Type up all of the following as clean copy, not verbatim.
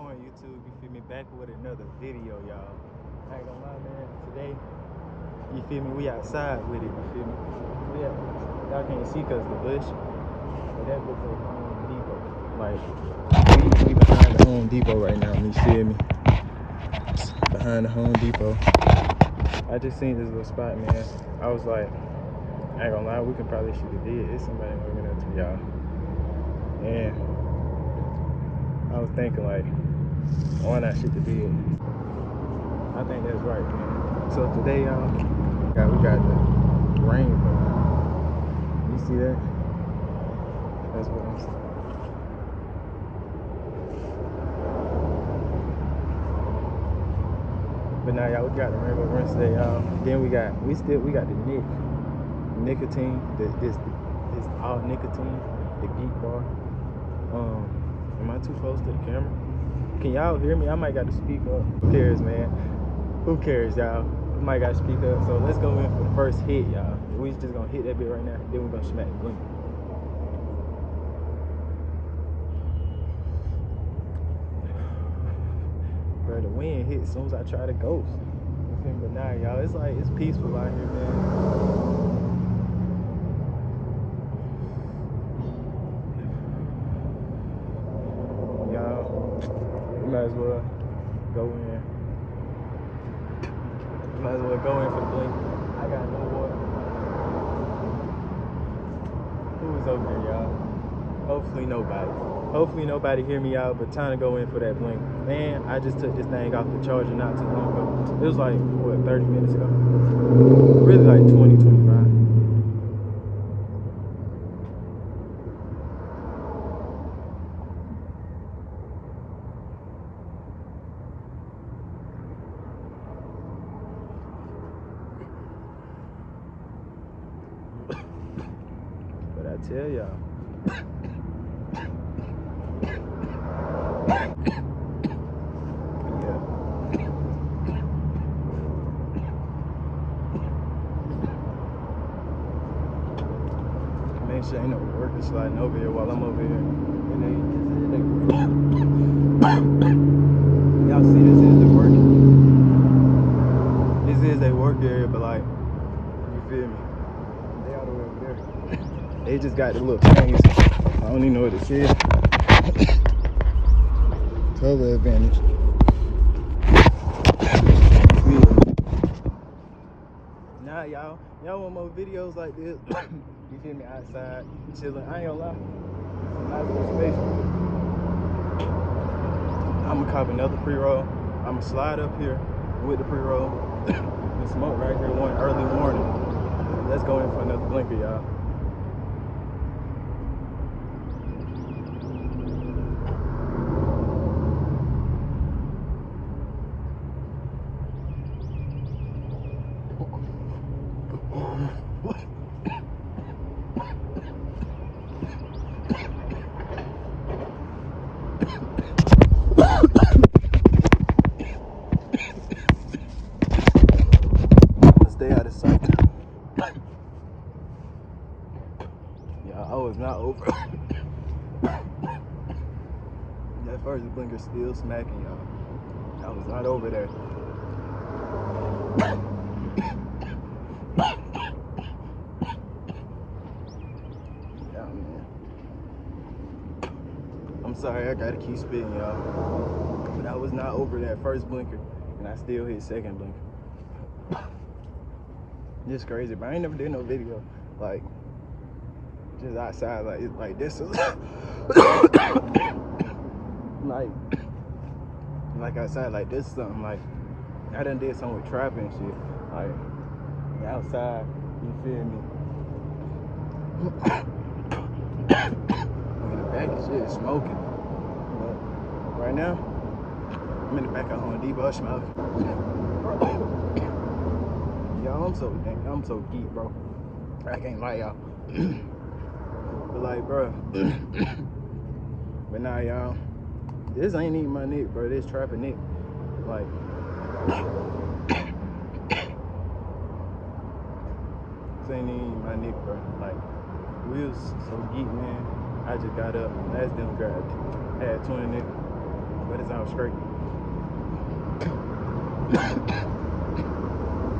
going, YouTube? You feel me? Back with another video, y'all. I ain't gonna lie, man. Today, you feel me? We outside with it, you feel me? Y'all can't see because the bush, but that looks like Home Depot. Like, we behind the Home Depot right now, you feel me? Behind the Home Depot. I just seen this little spot, man. I was like, I ain't gonna lie, we can probably shoot a dead. It's somebody moving up to y'all. And I was thinking, like, why not shoot the dead? I think that's right, man. So today, y'all, we got the rain. You see that? That's what I'm saying. But now, y'all, we got the rainbow rinse today, y'all. Then we got the nicotine. This all nicotine. The geek bar. Am I too close to the camera? Can y'all hear me? I might got to speak up. Who cares, man? Who cares, y'all? I might got to speak up. So let's go in for the first hit, y'all. We just gonna hit that bit right now. Then we're gonna smack the blink. Bro, the wind hit as soon as I try to ghost. But now, y'all, it's like it's peaceful out here, man. Might as well go in. Might as well go in for the blink. I got no water. Who is over there, y'all? Hopefully nobody. Hopefully nobody hear me out, but time to go in for that blink. Man, I just took this thing off the charger not too long ago. It was like, what, 30 minutes ago? Really like 20, 25. But I tell y'all, make sure ain't no workers sliding over here while I'm over here. And y'all see this is the work. This is a work area, but like, you feel me? They all the way over there. They just got the little things. I don't even know what it is. Color advantage. Nah, y'all want more videos like this? You feel me? Outside, chilling. I ain't gonna lie. Nice little space. I'm gonna cop another pre-roll. I'm gonna slide up here with the pre-roll and smoke right here one early morning. Let's go in for another blinker, y'all. Stay out of sight. Yeah, I was not over. That first blinker still smacking, y'all. I was not over there. Yeah, man. I'm sorry, I gotta keep spitting, y'all. But I was not over that first blinker, and I still hit second blinker. It's crazy, but I ain't never did no video like just outside like this. like outside like this, something like I done did something with trap and shit. Like outside, you feel me? I'm in the back and shit is smoking. But right now, I'm in the back of Home Depot smoking. Y'all, I'm so geek, bro. I can't lie, y'all. But like, bro. But nah, y'all. This ain't even my nick, bro. This trapping nick. Like, this ain't even my nick, bro. Like, we was so geek, man. I just got up. Last them grabbed. I had 20 niggas. but it's all straight.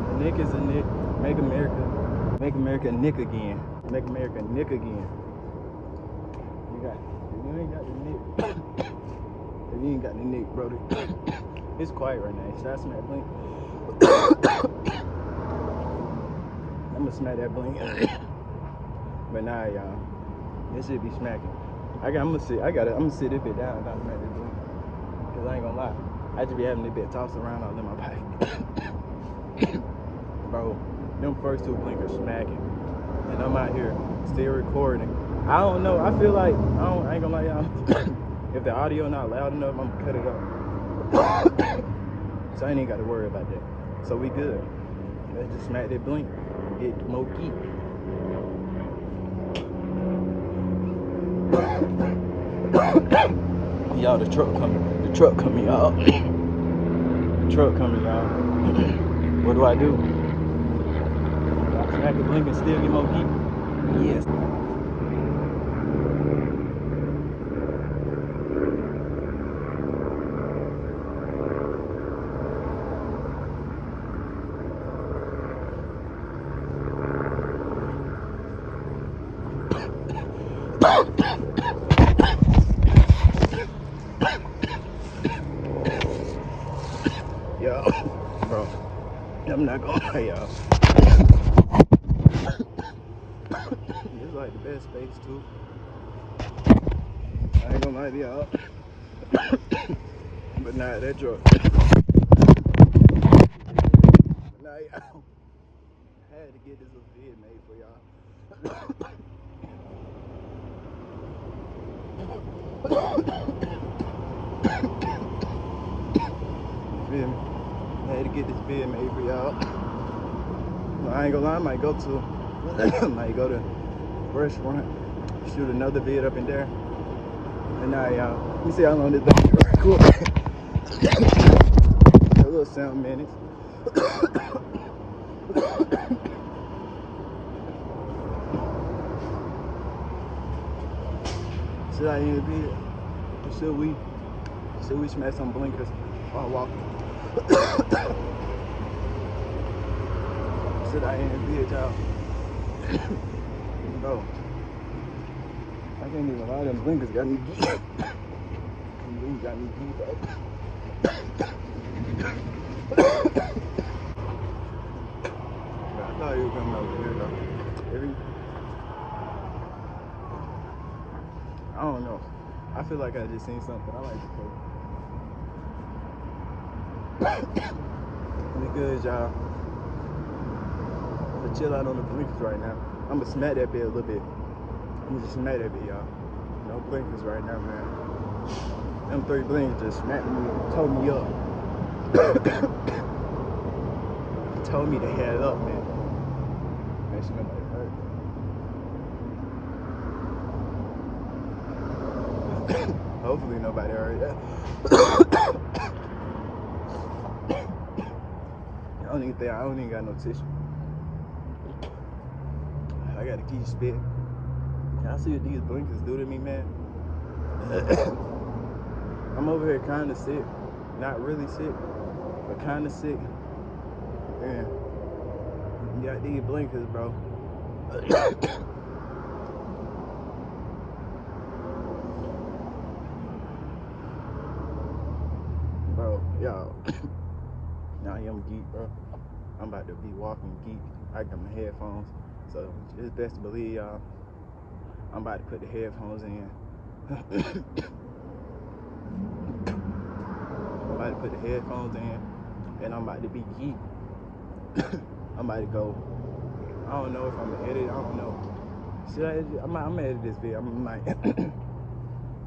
A nick is a nick. Make America nick again. Make America nick again. If you ain't got the nick, if you ain't got the nick, bro, it's quiet right now. Should I smack blink? I'm gonna smack that blink. But nah, y'all, this shit be smacking. I'm gonna sit this bit down and I'll smack this blink. Cause I ain't gonna lie, I just be having this bit tossed around all in my pocket. Bro, them first two blinkers smacking, and I'm out here still recording. I don't know. I feel like I ain't gonna lie, y'all. If the audio not loud enough, I'm gonna cut it up. So I ain't even gotta worry about that. So we good. Let's just smack that blink and get more geek. Y'all, the truck coming, y'all. The truck coming, y'all. What do I do? Smack the blink and still get more geek? Yes. Yo, bro, I'm not gonna lie, y'all. It's like the best space too. I ain't gonna lie to y'all. But nah, that truck. But nah, y'all. I had to get this little vid made for y'all. You feel me? I had to get this vid made for y'all. I ain't gonna lie, I might go to the restaurant, shoot another vid up in there. And now, y'all, let me see how long this thing is record. A little 7 minutes. Should I end the vid? Or should we smash some blinkers while walking? Should I end the vid, y'all? Bro, I can't even lie, them blinkers got me geeked. Them blinkers got me geeked up. I thought he was coming over here though. I don't know. I feel like I just seen something. I like to play. We good, y'all. I'm gonna chill out on the blinkers right now. I'm gonna smack that bit a little bit. I'm gonna just smack that bit, y'all. No blinkers right now, man. Them 3 blinkers just smacked me, told me up. Told me to head up, man. Man, she nobody hurt. Hopefully nobody hurt that. I don't even got no tissue. I gotta keep spitting. Y'all see what these blinkers do to me, man? I'm over here kinda sick. Not really sick, but kinda sick. Man, you got these blinkers, bro. Bro, y'all. Now I am geek, bro. I'm about to be walking geek. I got my headphones, so it's best to believe, y'all. I'm about to put the headphones in. I'm about to put the headphones in, and I'm about to be geek. I'm about to go. I don't know if I'm gonna edit. I don't know. Should I edit? I'm gonna edit this video. I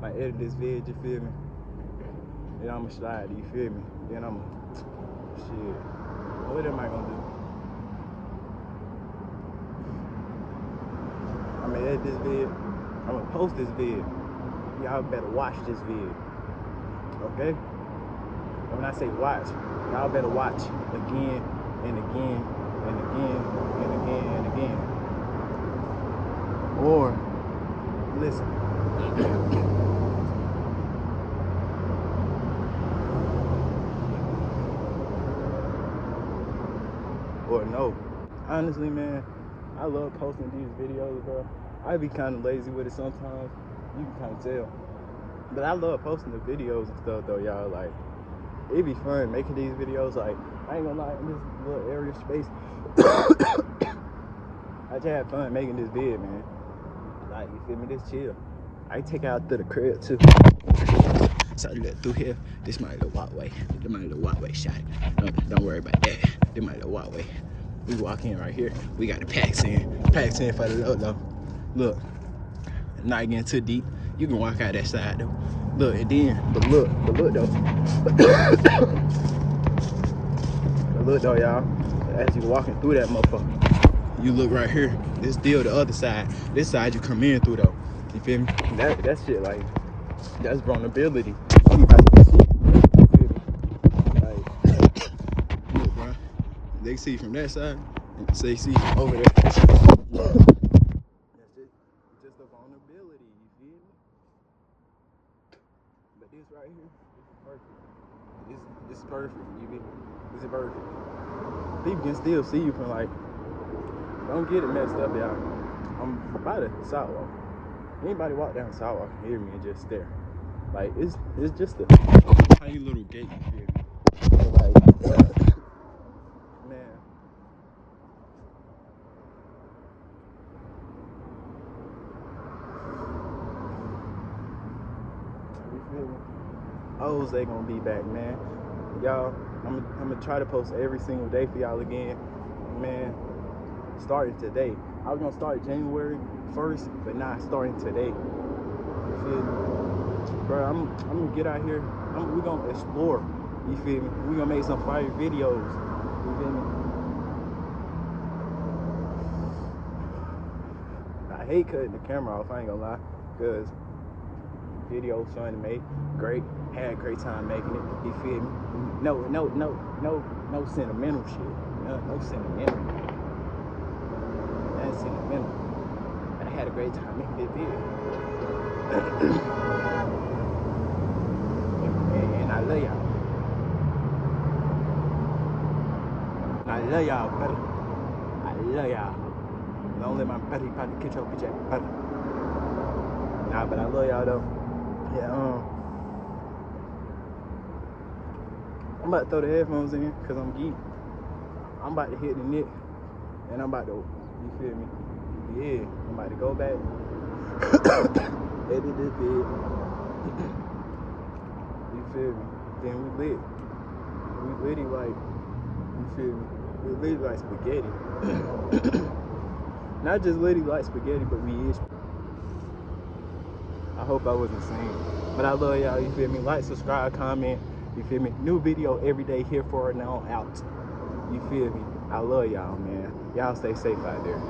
might edit this video. You feel me? Then I'm gonna slide. You feel me? Then I'm shit. What am I gonna do? I'm gonna edit this vid. I'm gonna post this vid. Y'all better watch this vid. Okay? And when I say watch, y'all better watch again and again and again and again and again. Or listen. honestly, man, I love posting these videos, bro. I be kind of lazy with it sometimes. You can kind of tell. But I love posting the videos and stuff, though, y'all. Like, it be fun making these videos. Like, I ain't gonna lie, in this little area space, I just had fun making this vid, man. Like, you feel me? This chill. I take out to the crib, too. So I look through here. This my little walkway. This my little walkway shot. Don't worry about that. This my little walkway. We walk in right here. We got the packs in. Packs in for the low. Look, not getting too deep. You can walk out that side though. Look, and then, but look though. But look though, y'all. As you walking through that motherfucker, you look right here. This still the other side. This side you come in through though. You feel me? That shit like, that's vulnerability. You about to see. You feel me? Like, look, bro. They see from that side, and they see over there. That's just a vulnerability. You feel me? But this right here, this is perfect. This is perfect. You feel me? This is perfect. People can still see you from like. Don't get it messed up, y'all. I'm by the sidewalk. Anybody walk down the sidewalk can hear me and just stare. Like, it's just a tiny little gate, you feel me? So like, man. You feel me? Oh, they gonna be back, man. Y'all, I'm gonna try to post every single day for y'all again. Man, starting today. I was gonna start January 1st, but not starting today. You feel me? Bro, I'm gonna get out here. We gonna explore. You feel me? We gonna make some fire videos. You feel me? I hate cutting the camera off, I ain't gonna lie, because video fun to make, great, had a great time making it. You feel me? No sentimental shit. No sentimental. That's sentimental. But I had a great time making this video. And I love y'all. I love y'all, buddy. I love y'all. Don't let my buddy probably catch your bitch ass, buddy. Nah, but I love y'all though. Yeah, I'm about to throw the headphones in because I'm geek. I'm about to hit the net and I'm about to, you feel me? Yeah, I'm about to go back. Edit this vid. You feel me? Then we lit. We litty like, you feel me? We litty like spaghetti. Not just litty like spaghetti, but we is. I hope I wasn't saying. But I love y'all, you feel me? Like, subscribe, comment, you feel me? New video every day, here for it now, out. You feel me? I love y'all, man. Y'all stay safe out there.